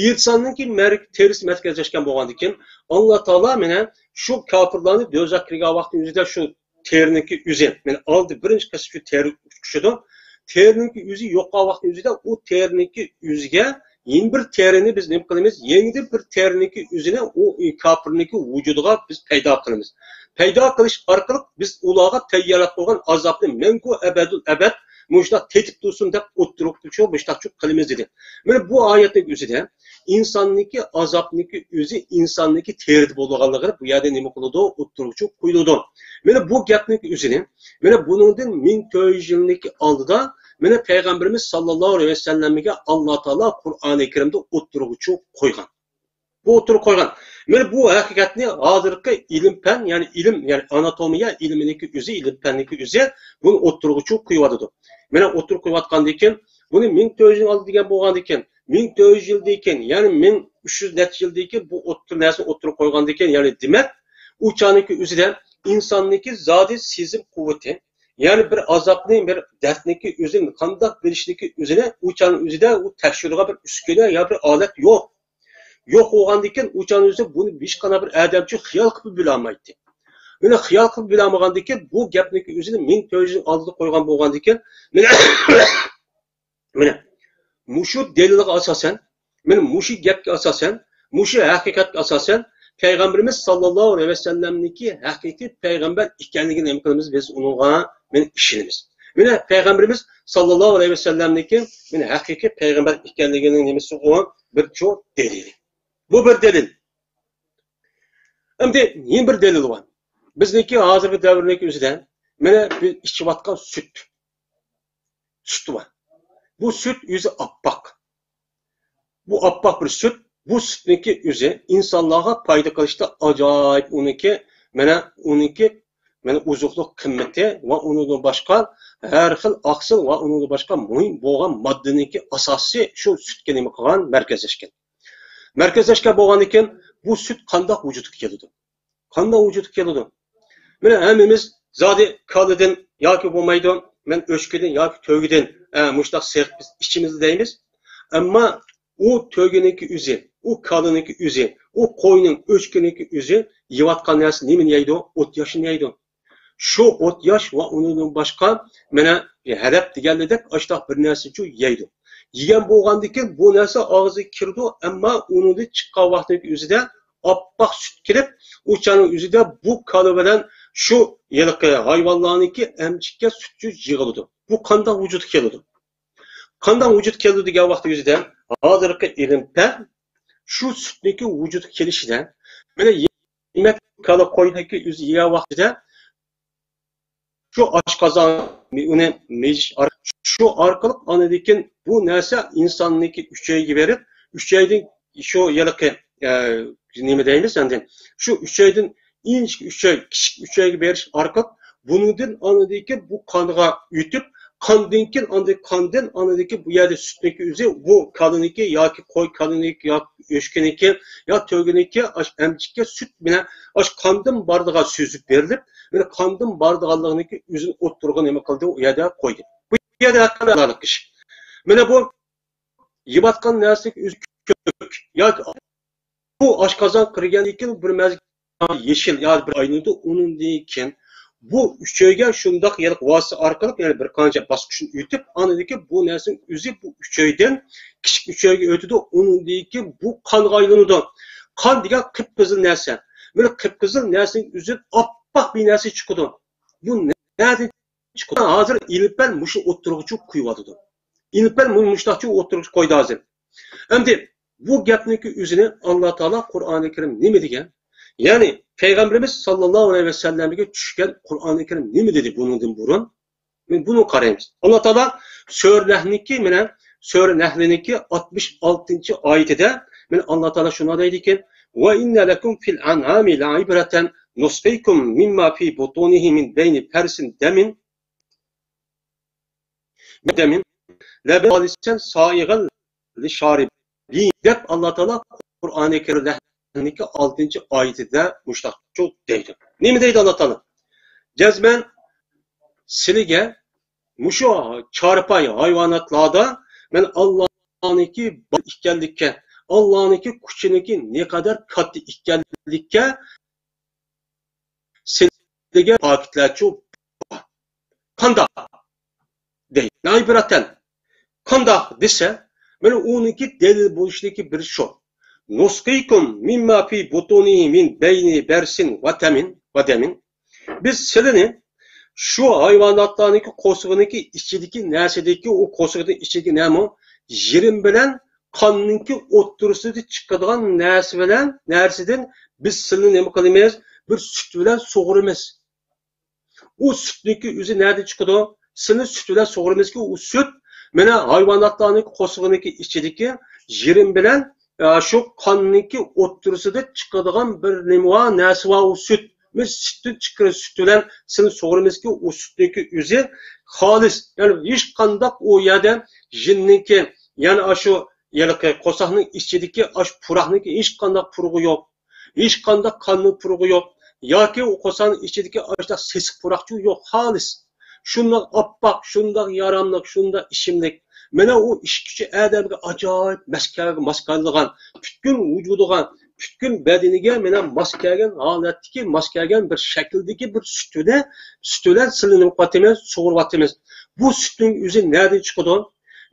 İnsonniki terisi markazlashgan bo'lgandan keyin Alloh taolo mana shu kofirlarni do'zaxga kirgan vaqtning o'zida shu teriniki o'zi, mana oldi birinchi qism shu teri tushidi. Teriniki o'zi yo'qolgan vaqtning o'zida u teriniki o'ziga yeni bir terini biz ne qilamiz? Yeni bir teriniki o'zini u kofirniki vujudiga biz paydo qilamiz. Paydo qilish orqali biz ularga tayyorlab qo'ygan azobni menku abadul abad muştaq tetib dursun deb o'ttirib muştaqçı qilamiz dedi. Mana bu oyatning o'zida insonniki azobniki o'zi insonniki terdi bo'lganligini bu yerda nima qiladi? O'ttiruvchi qo'yiladi. Mana bu gapning o'zini mana buningdan 1400 yillik oldida mana payg'ambarimiz sallallohu alayhi vasallamga Alloh taolo Qur'oni Karimda o'ttiruvchi qo'ygan. Bu o'ttirib qo'ygan. Mana bu haqiqatni hozirgi ilm fan, ya'ni ilm, ya'ni anatomiya ilminiki o'zi, ilm fanniki o'zi buni o'ttiruvchi qo'yadi. Mana o'ttirib qo'yayotgandan keyin buni 1400 yil oldi degan bo'lgandan keyin 1400 yildan keyin, ya'ni 1300 net yildan keyin bu narsani o'ttirib qo'ygandan keyin, ya'ni demak u choniki o'zida insonniki zodi sezim quvvati, ya'ni bir azobning, bir dardniki o'zini qanday bilishniki o'zini u chon o'zida u tekshiruvga bir uskuna yo bir olat yo'q. Yo'q bo'lgandan keyin u chon o'zi buni hech qanday bir odamchi xiyol qilib bilolmaydi. Mana xiyol qilib bilolmagandan keyin bu gapniki o'zini 1400 yil oldida qo'ygan bo'lgandan keyin mana mushu dalilga asosan, mana mushu gapga asosan, mushu haqiqatga asosan payg'ambarimiz sallallohu alayhi vasallamniki haqiqiy payg'ambar ekanligini nima qilamiz? Biz unga men ishonamiz. Mana payg'ambarimiz sallallohu alayhi vasallamniki mana haqiqiy payg'ambar ekanligining nimasi u bir cho'q dalil. Bu bir dalil. Endi yana bir dalil bor. Bizniki hozirgi davrniki o'zida mana biz ichayotgan sut bor. Bu süt yüzü appak. Bu appak bir süt. Bu sütniki yüzü insanlığa payda kılışta acayip uniki uzuqluq kımmeti ve onun başka her xil aksıl ve onun başka muhim boğan maddeniki asası şu sütke nima qilgan merkezleşken. Merkezleşken boğan iken bu süt qandaq vücudga keladi. Qandaq vücudga keladi. Mana hemimiz zodi kalıdan yoki bo'lmaydi, men o'chkidan yoki to'gidan muştaq sığ biz içimizde deymiz. Ama o tögeneki üzi, o kalıneki üzi, o koyunun öçkeneki üzi yivatkan nersi nemin yaydı? Ot yaşını yaydı. Şu ot yaş ve onun başka mene helep digelledek açtaq bir nersi şu yaydı. Yiyen boğandaki bu nersi ağzı kirdi ama onu da çıkan vaxtdaki üzü de appak süt kirip uçanın üzü de bu kalıbeden şu yılık hayvanlarınki emçikke sütçü yığılıdı. Bu kandan vücut keldi. Kandan vücut keldi degan vaqt yüzüden hozirgi ilmda şu sütniki vücut kelishida mana yemek kala qo'ydagi o'zi yegan vaqtida şu oshqozon uni şu orqali anadikin bu narsa insonniki uchayga berib, uchaydan şu yiliqi nima deymiz endi şu uchaydan inchki uchay, kichik uchayga berish orqali bundan anadikin bu qonga yutib kandinkin kandan anadaki bu yerde sütneki üzeri bu kadıniki ya ki koy kadıniki ya öşkeniki ya tögeniki emcikke süt bile aş kandın bardağa süzüp verilip böyle kandın bardağalığındaki üzün oturduğu neme kıldı o yerde koydu. Bu yerde hakkında kişi. Böyle bu yibatkan nersek üzü kök ya bu aşkazan kırıgen bir mezgil yeşil ya bir aynıydı onun deyken bu üçöyge şundaq yılıq vası arkalık yani bir kanca baskışını ütüp anadaki bu nersin üzü bu üçöyden küçük üçöyge ötüdü onun deyiki bu kan gaylınıdı. Kan diye kıpkızıl nersen. Böyle kıpkızıl nersin üzü appak bir nersi çıkıdı. Bu nereden çıkıdı? Hazır ilipel muşu oturucu kuyuvadıdı. İlipel muştaqçı oturucu koydu hazır. Hem de bu gapniki üzüne Allah Teala Kur'an-ı Kerim ne mi diyen? Yani Peygamberimiz sallallahu aleyhi ve sellem'e düşken Kur'an-ı Kerim ne mi dedi bunun burun? Bunu qaraymiz. Allah Teala Sure Nehliniki 66. ayetide Allah Teala şuna deydi ki: "Ve inne lekum fil an'ami la'ibratan nusqikum mimma fi butunihi min beyni persin demin labalisen sa'igan li şaribin." deb Allah Teala Kur'an-ı Kerim'de Bakaraning 6-oyatida mushtaqcho deydi. Nima deydi Alloh taolo? Jazman sizlarga mushu chorpay hayvonotlarda men Allohniki bor ekanlikka, Allohniki kuchiniki ne kadar katta ekanlikka sizlarga ta'kidlachu qandoq deydi. Ibratan qandoq desa, mana uniki dalil bo'lishligi bir shu. Nusqikum mimma fi butunihi min bayni barsin va tamin. Biz sizlarni şu hayvanotlarniki qo'sig'iniki ichidagi narsadagi u qo'sig'ining ichidagi nima yirim bilan qonninki o'ttirisida chiqadigan narsadan biz sizlarni nima qilamiz? Bir sut bilan sug'uramiz. U sutniki o'zi nerede chiqadi? Sizlarni sut bilan sug'uramizki, u sut mana hayvanotlarniki qo'sig'iniki ichidagi yirim bilan şu qonninki o'ttirisida chiqadigan bir nima narsa va u sut. Biz sütün çıkır sütülen seni sorumuz ki o sütündeki yüzü halis. Yani hiç kandak o yerde jinninki yani aşı yalık kosahının içindeki aş purahniki hiç kandak puruğu yok. Hiç kandak kanlı puruğu yok. Ya ki o kosahının içindeki aşta sesik purakçı yok halis. Şundak appak, şundak yaramlık, şundak işimlik. Mene o iş gücü adamga acayip maskarlıgan, bütün vücudugan, bütün bedeniga mena maskargan holatdagi maskargan bir shakldagi bir sütüne silinib qatimiz, sug'urvatimiz. Bu sütning o'zi nereden chiqadi?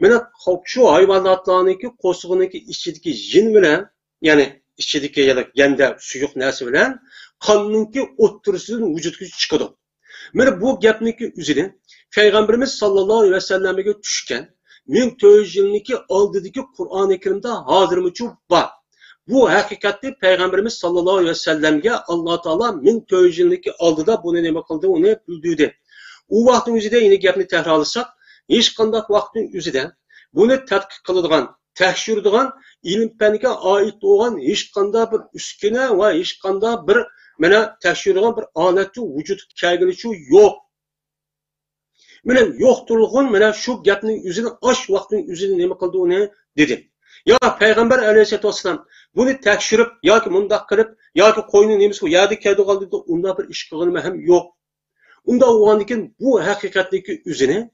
Mena şu hayvonotlarniki qo'sig'iniki ichidagi jin bilan, ya'ni ichidagi yanda suyuq narsa bilan qonninki o'ttirisidan vujudga chiqadi. Mena bu gapniki o'zini Payg'ambarimiz sallallohu alayhi vasallamga tushgan 1400 yilniki oldidagi Qur'oni Karimda hozirgacha bor. Bu hakikatli Peygamberimiz sallallahu aleyhi ve sellem'e Allah Teala 1400 yıllık aldıda bunu nima qildi, uni bildirdi. U vaqtning o'zida yine gapni takrorlasak, hech qanday vaqtning o'zida buni tadqiq qiladigan, tekshiradigan, ilm faniga oid bo'lgan hech qanday bir uskuna va hech qanday bir mana tekshiradigan bir olatchi vujudga kelgunicha yo'q. Mana yo'qtirgan mana shu gapning o'zini osh vaqtning o'zini nima qildi uni dedi. Ya Peygamber aleyhisselatü vesselam bunu tekşirip ya ki mundak kılıp ya ki koyunun nemisi ya da kedi kaldı da onda bir iş kılınma hem yok. Onda o andikin bu hakikatdeki üzerine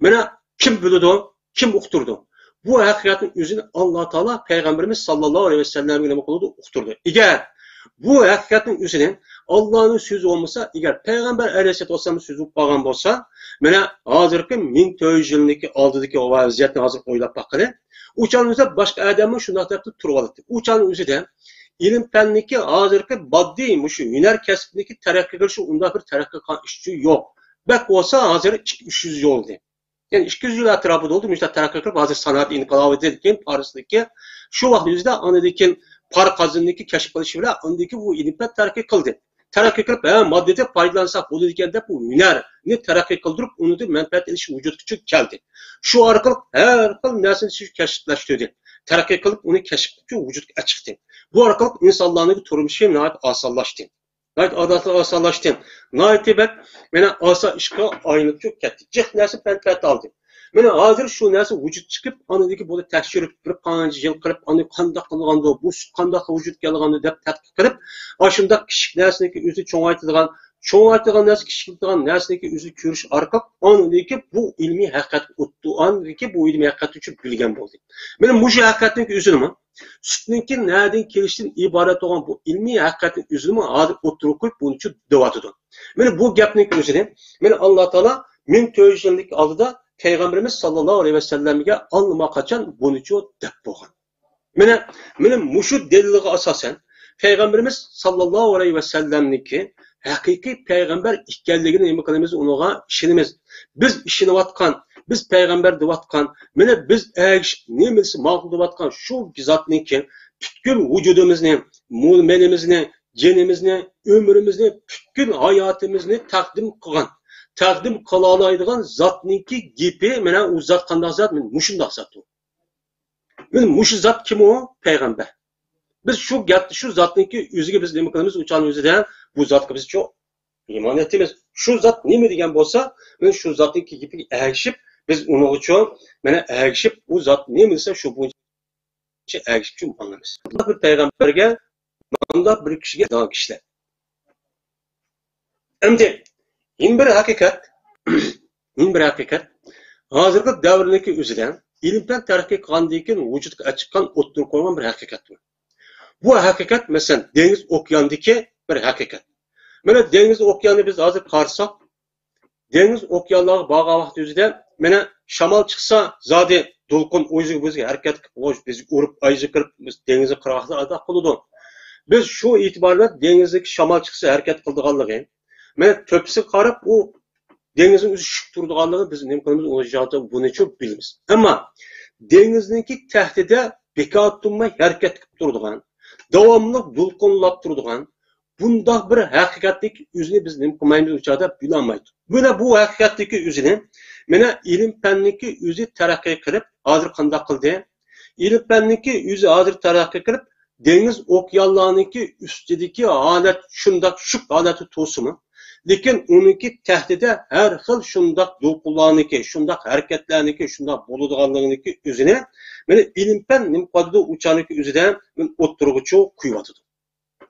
bana kim bildi, kim ukturdu? Bu hakikatin üzerine Allah Teala Peygamberimiz sallallahu aleyhi ve sellem'e ne kıldı, ukturdu. Eğer bu hakikatin üzerine Allah'ın sözü olmasa, eğer Peygamber aleyhisselatü vesselam'ın sözü bağlan olsa, bana hazırki 1400 yılındaki aldıdaki o vaziyetini hazır oylap bakılı. Uçağınızda başka adamın şundan tarafta turvalıktı. Uçağın üzerinde ilim fenniki hazırki baddi şu hüner kesbindeki terakki kılışı onda bir terakki işçi yok. Bak olsa hazır 300 yıl oldu. Yani 200 yıl etrafı doldu. İşte terakki kılıp hazır sanat inkılabı dedikken Paris'teki şu vakti yüzde anadaki par kazındaki keşif kılışı bile andaki bu ilimler terakki kıldı. Terakki kılıp maddede faydalansak bu dediklerinde bu hüner ne terakki kıldırıp onu da menfaat edişi vücut küçük geldi. Şu arkalık her kıl nesini keşifleştirdi. Terakki kılıp onu keşifleştirdi, vücut çıktı. Bu arkalık insanların turmuşu nahit asallaştı. Nahit adatı asallaştı. Nahit bek, bana asa işka aynı çok ketti. Cih nesi menfaat aldı. Bana hazır şu nesi vücut çıkıp, anadaki bunu tekşirip, bir kancı yıl kırıp, anı kanda kılgandı, bu kanda vücut gelgandı dep tetkik kırıp, aşımda kişik nesindeki yüzü çoğaytıgan nesi kişiliktigan nesindeki yüzü körüş arkak, anadaki bu ilmi hakikat uttu, anadaki bu ilmi hakikat için bilgen oldu. Benim bu hakikatin yüzünü sütünki nereden kelişten ibaret olan bu ilmi hakikatin yüzünü adı oturup bunun için devatıdı. Benim bu gapning yüzünü, benim Allah Teala 1400 yıllık aldıda Peygamberimiz sallallahu aleyhi ve sellem'e anlama kaçan bunu için dep boğan. Benim muşu deliliğe asasen Peygamberimiz sallallahu aleyhi ve sellem'niki hakiki peygamber ikkelligini nima qilamiz unuğa işinimiz. Biz işinivatkan, biz peygamber divatkan, mene biz nemisi mağul divatkan şu zatniki bütün vücudumuzni, menimizni, cenimizni, ömrümüzni, bütün hayatımızını takdim kılgan. Takdim kılalaydigan zatniki gibi mene o zat qanday zat, men mushundaq zat o. Men mush zat kim o? Peygamber. Biz şu zatniki yüzüge biz nima qilamiz uçan yüzüden bu zatga biz çok iman etimiz. Şu zat nima degan bo'lsa, men şu zatniki gibi ergishib biz uni uchun mana ergishib u zat nima desa shu bo'yicha ergishib anlaymiz. Bir peygamberga Bunda bir kişiye daha kişiler. Endi bir hakikat, bir hakikat. Hazırgi davrniki o'zidan ilm-fan taraqqiy qilgandan keyin vujudga chiqqan o'ttirib qo'ygan bir haqiqat bor. Bu haqiqat masalan dengiz okeandagi bir haqiqat. Mana dengiz okeanni biz hozir qarasak, dengiz okeanlarga borgan vaqt o'zida mana shamol chiqsa, zodi to'lqin o'ziga harakat qilib, bizni urib, ayzi kirib, biz dengizni qirg'oqda qiladi. Biz shu e'tiborda dengizdagi shamol chiqsa harakat qildiganligi, mana to'pisi qarab u dengizin o'zi tushib turadiganligi biz nima qilamiz o'sha joyda buni çok bilamiz. Ammo dengizniki tahdida bekor turmay harakat qilib turadigan, davomli to'lqinlab turadigan bundoq bir haqiqatlik o'zini biz nima qilmaymiz o'sha joyda bilolmaydi. Mana bu haqiqatdagi o'zini mana ilm fanniki o'zi taraqqiy qilib, hozir qanday qildi? Ilm fanniki o'zi hozir taraqqiy qilib, dengiz okeanlarniki ustidagi holat shundoq shu holati to'simi. Lekin uniki tahdida har xil shundoq to'lqinlarniki, shundoq harakatlarniki, shundoq bo'ladiganligini o'zini mana ilm-fan nima qiladi o'chaniki o'zida men o'ttirg'ichi qo'yadi.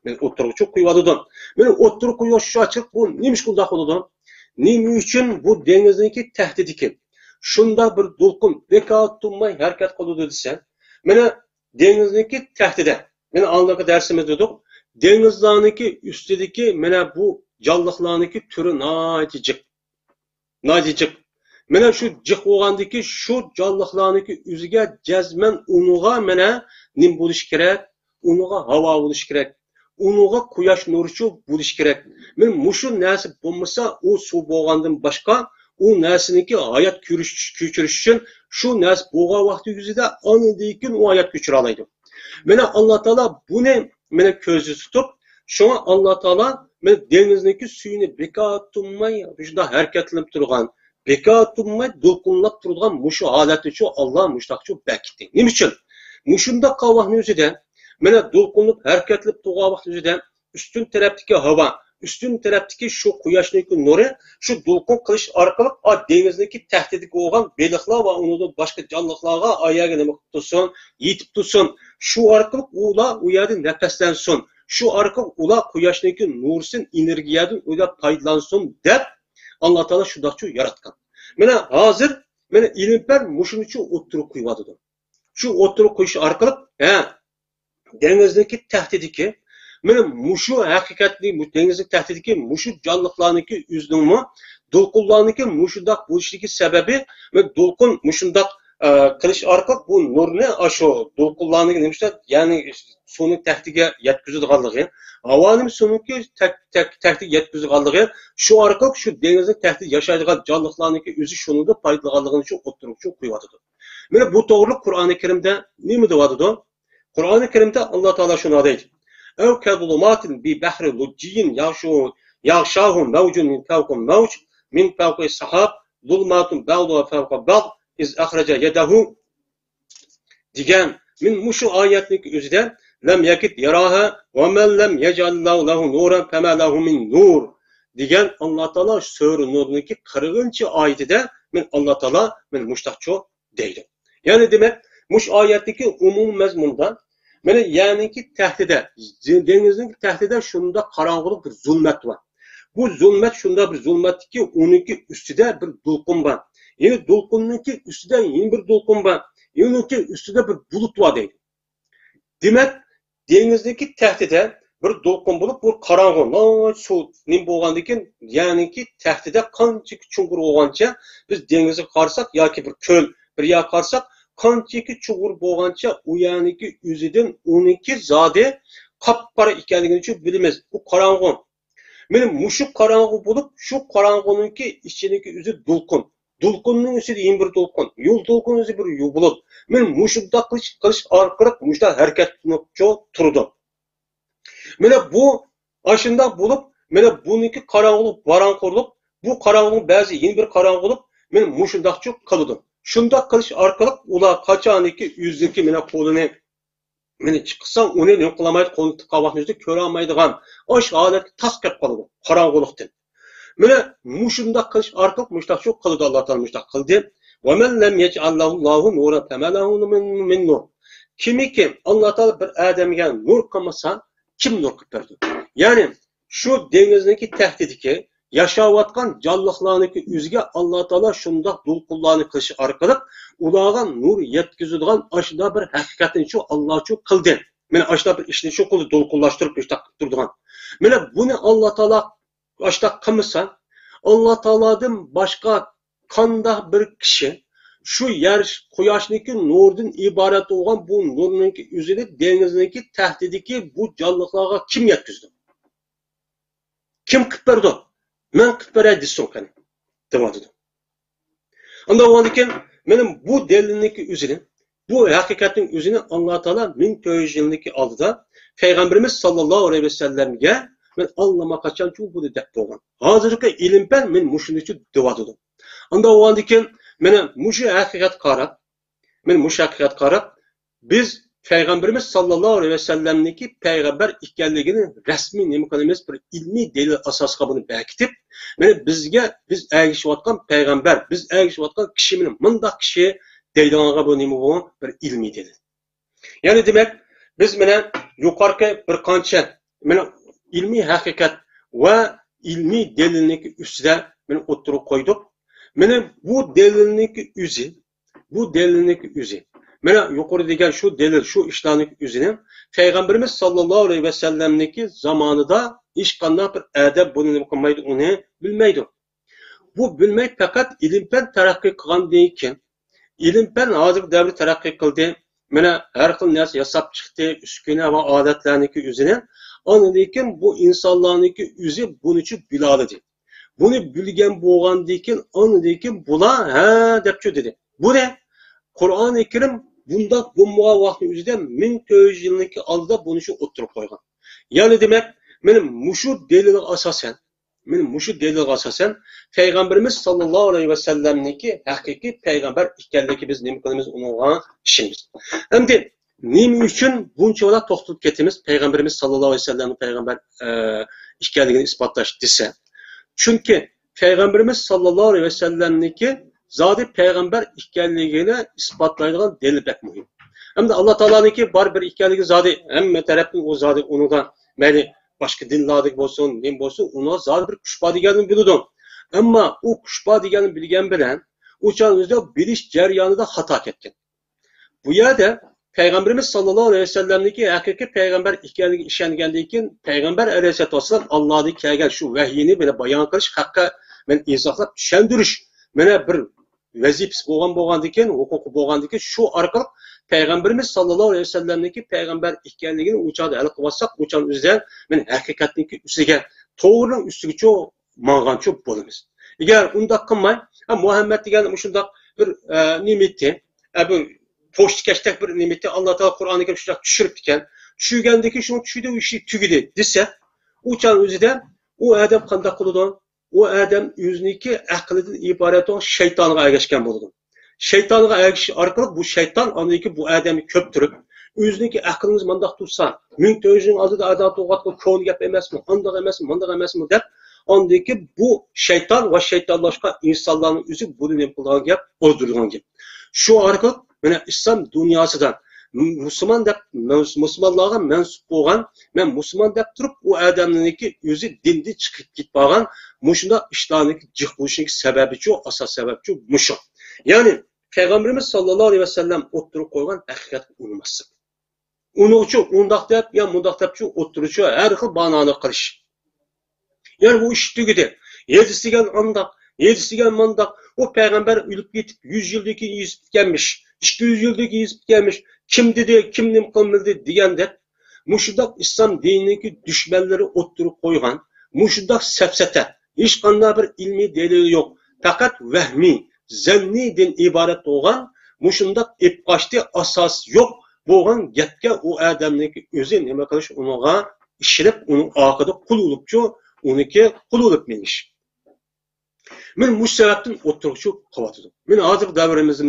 Men o'ttirg'ichi qo'yadi. Men o'ttirib qo'yish ochiq bu nima shundoq bo'ladi? Nima uchun bu dengizniki tahdidiki shundoq bir to'lqin bekor turmay harakat qiladi desa, mana dengizniki tahdida. Men oldingi darsimizda dedik, dengizlarniki ustidagi mana bu canlıqlarniki türü nacici. Mana şu cık olgandaki şu canlıqlarniki üzüge cezmen unuğa mana nim buluş gerek, unuğa hava buluş gerek, unuğa quyosh nurichu buluş gerek. Men muşu nasib bo'lmasa o su bo'lgandan boshqa o narsaniki hayot ko'chirish uchun shu nasib bo'lgan vaqt yuzida anidan o hayot ko'chira oladi. Mana Alloh taolo buni mana ko'zda tutib, şuna Allah Teala dengizdeki suyunu bekor turmay shunda harakatlanib turgan, bekor turmay to'lqinlab turgan mushu holati shu Allah mushtaqchu bekitdi. Nima uchun? Mushunda qavvahni o'zida mana to'lqinlab harakatlanib turgan vaqt o'zida ustun tarafdagi havo, ustun tarafdagi shu quyoshning nuri shu to'lqin qilish orqali dengizdagi tahdidga bo'lgan baliqlar va undan boshqa jonlilarga oyoqqa nima qilib tursin, yetib tursin. Shu orqali ular u yerda nafaslansin. Şu arka ular quyoshning nursin energiyadan o'ylab foydalansın deb Alloh taolo shundaqcha yaratgan. Mana hozir mana ilm-fan mushuni uchun o'ttirib qo'yadi. Shu o'ttirib qo'yish orqali dengizdagi tahdidiki mana mushu haqiqatli dengizdagi tahdidiki mushu jonliqlarniki o'ziningmi to'lqinlarniki mushundaq bo'lishligi sababi va to'lqin mushundaq qilish orqali bu nurni shu to'lqinlarniki nimishda ya'ni suvning tahtiga yetkazadiganligi, havoning suvniki tahtiga yetkazadiganligi, shu orqali shu dengizning tahtida yashaydigan jonliqlarniki o'zi shuningda foydalanganligini shu o'ttirib qo'yadi. Mana bu to'g'ri Qur'oni Karimda nima deydi? Qur'oni Karimda Alloh taolo shuni deydi: "Aw kadulumatin bi bahri lujjin yaghshahu mawjun min fawqi mawj min fawqi sahab zulmatun ba'duha fawqa ba'd iz akhraja yadahu" degan men mushu oyatning o'zida lam yakit yaraha va man lam yaj'allahu lahu nuran fama lahu min nur degan Alloh taolo sura Nur'niki 40-oyatida men Alloh taolo men mushtaqcho deydi. Ya'ni demak, mush oyatdagi umum mazmunda mana ya'niki tahdida, dengizning tahdida shunda qorong'ulik bir zulmat bor. Bu zulmat shunda bir zulmatki uniki ustida bir to'lqin bor. Ya'ni to'lqinniki ustida yana bir to'lqin bor. Uniki ustida bir bulut bor deydi. Demak, dengizdagi tahdida bir to'lqin bo'lib, bu qorong'u, suv nim bo'lgandan keyin, ya'niki tahdida qancha chunqur bo'lgancha biz dengizga qarasak yoki bir ko'l, bir yoqqa qarasak, qanchaki chunqur bo'lgancha u ya'niki o'zidan uniki zodi qop-qora ekanligini uchun bilamiz. Bu qorong'u. Mana mushu qorong'u bo'lib, shu qorong'uniki ichidagi o'zi to'lqin. To'lqinning ichida yana bir to'lqin, yo'l to'lqini o'zi bir bulut. Men mushunda qilish orqali mushda harakatlanib turdi. Mana bu ashunda bo'lib, mana buniki qorong'ulik, baranqurlik, bu qorong'ulik ba'zi yana bir qorong'ulik men mushundaqcha qildim. Shunda qilish orqali ular qachoniki o'ziki mana qo'lini meni chiqsam uni nima qilmaydi, qo'lni tiqavaqni ko'ra olmaydigan osh holatga tas kelib qoladi qorong'ulikdan. Mana mushunda qilish orqali mushtaqcha qildi Alloh taolo mushtaq qildi. Va man lam yaj'allahu nuran fama lahu min nur. Kimiki Alloh taolo bir odamga nur qilmasa, kim nur qilib berdi? Ya'ni shu dengizniki tahdidiki yaşayotgan canlılarniki o'ziga Alloh taolo shundoq to'lqinlarni qilish orqali ularga nur yetkazadigan aşda bir haqiqatni shu Alloh shu qildi. Mana aşda bir ishni shu qildi to'lqinlashtirib turadigan. Mana buni Alloh taolo aşda qilmasa, Alloh taolodan boshqa qanday bir kishi şu yer quyoshning nurdan iborat bo'lgan bu nurning o'zini dengizniki tahdidiki bu jonlilarga kim yetkazdi? Kim qilib berdi? Men qilib beray desin qani. Demadi. Unda o'ndikin mening bu delilniki o'zini, bu haqiqatning o'zini Alloh taolo 1400 yilniki oldida payg'ambarimiz sollallohu alayhi vasallamga men Allohga qachonchu buni deb bo'lgan. Hozirgi ilmdan men mushuni devadim. Unda o'ndikin meni mushu haqiqat qarab, biz Peygamberimiz sallallahu aleyhi ve sellem'deki peygamber ekanligini resmi nima qilamiz bir ilmiy delil asosida buni bekitib, biz ergishayotgan peygamber, biz ergishayotgan kishi meni mundaq kishi deydiganga bu nima bu bir ilmiy delil. Yani demek biz mana yuqorqi bir qancha mana ilmiy haqiqat va ilmiy delilniki ustida meni o'tirib qo'ydik. Mana bu delilniki o'zi Mana yuqori degan şu delil, şu ishlarning o'zini Peygamberimiz sallallohu alayhi ve sellem'deki zamanında hech qanday bir adab buni nima qilmaydi, uni bilmaydi. Bu bilmay faqat ilm-fan taraqqiy qilgandan keyin, ilm-fan hozir davr taraqqiy qildi. Mana har xil narsa yasab chiqdi, uskuna va odatlarniki o'zini. Lekin bu insonlarniki o'zi bunichi biladi. Buni bilgan bo'lgandan keyin, bular ha deb dedi. Bu ne? Kur'an-ı Kerim bunda bu muavvahni o'zida 1400 yilniki oldida buni shu o'tirib qo'ygan. Ya'ni demak, mening mushu delilga asosan, Peygamberimiz sallallohu alayhi ve sellem'niki haqiqiy payg'ambar ekanligi biz nima qilamiz unga ishimiz. Endi nima uchun bunchalar to'xtalib ketimiz Peygamberimiz sallallohu alayhi ve sellem'ning payg'ambar ekanligini isbotlash desa. Chunki Peygamberimiz sallallohu alayhi ve sellem'niki zodi peygamber ekanligini isbotlaydigan delil pek muhim. Hem de Allah Teala'nınki bar bir ekanligi zodi hamma tarafdan o zodi unudan mayli boshqa dinlardik bo'lsin, nim bo'lsin, uni zodi bir kuchba deganini biladi. Ammo u kuchba deganini bilgan bilan o'shan o'zida bilish jarayonida xato ketgan. Bu yerda Peygamberimiz sallallohu alayhi ve sellem'deki haqiqiy payg'ambar ekanligiga ishongandan keyin payg'ambar alayhissalatu vassalam Allohdan kelgan shu vahyini bilan bayon qilish haqqa men izohlab tushuntirish mana bir vazifasi bo'lgandan keyin, huquqi bo'lgandan keyin shu orqali Peygamberimiz sallallohu alayhi ve sellem'deki peygamber ekanligini o'chada hal qilib olsak, o'chan o'zidan men haqiqatniki ustiga, to'g'rining ustiga cho mang'ancho bo'lamiz. Agar undaq qilmay, Muhammad degan shundoq bir nimetni, bu pochtkashdak bir nimetni Alloh taolo Qur'onga shundoq tushirib ekan, tushirgandiki shuni tushidi, u ishi tugidi desa, o'chan o'zidan u odam qanday qiladi? O adam o'ziniki aqlidan iborat olan şeytanga ergashgan bo'ladi. Şeytanga ergashish orqali bu şeytan aniki bu adamni ko'p turib, o'ziniki aqlimiz mandaq tursa, 1400 yil oldida adam to'g'atga ko'n gap emasmi, andaq emasmi, mandaq emasmi deb, andiki bu şeytan va şeytanlashgan insonlarning o'zi buni nima qilgan gap, o'ldirilgan gap. Shu orqali mana islom dunyosidan Müslüman deb musulmonlarga mansub bo'lgan, men musulmon deb turib, u odamniki o'zi dindan chiqib ketmagan, mushunda ishlarning jiq bo'lishining sababi shu, asos sababi shu mushu. Ya'ni Peygamberimiz sallallohu alayhi ve sellem o'ttirib qo'ygan haqiqatni unutmaslik. Uni uchun undaq deb, ya mundaq deb shu o'ttiruvchi har xil banoni qilish. Ya'ni bu ish tugidi. Yedisigan andaq, yedisigan mandaq, o peygamber ölüp gitip 100 yıldaki yiyip gelmiş, 200 yıldaki yiyip gelmiş. Kim dedi, kim nim qilmadi deganda mushundoq islom dinidagi dushmanlari o'ttirib qo'ygan, mushundoq safsata, hech qanday bir ilmiy dalil yo'q, faqat vahmiy, zanniy din iborat bo'lgan, mushundoq ipqoshdi asos yo'q bo'lgan gapga u odamniki o'zi nima qilish, unga ishilib, uning oqida qul bo'libchi, uniki qul bo'lib menish. Men mush sababdan o'ttiruvchi qilyotdim. Men hozir davrimizda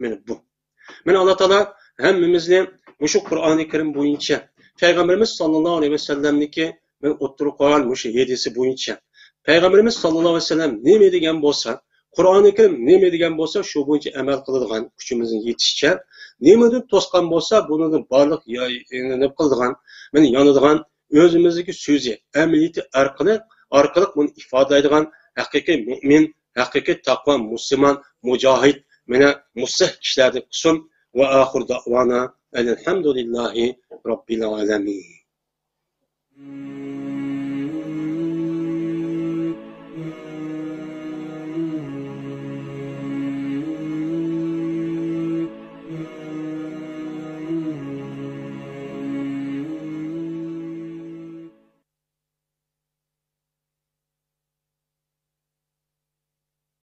men bu. Men Alloh taolo hammamizni mushu Qur'oni Kerim bo'yicha Peygamberimiz sallallohu alayhi ve sellem'niki men o'ttirib qo'ygan mushu hadisi bo'yicha Peygamberimiz sallallohu alayhi ve sellem nima degan bo'lsa, Qur'oni Kerim nima degan bo'lsa, shu bo'yicha amal qiladigan kuchimizning yetishicha, nimadan to'sqan bo'lsa, buni barliq nima qiladigan, men yonadigan o'zimizdagi so'zi, amaliyoti orqali buni ifodalaydigan haqiqiy mo'min, haqiqiy taqvo musulmon, mujohid, mana musih kishilarni qilsin. Va oxir da'vona alhamdulillahi robbil alamin.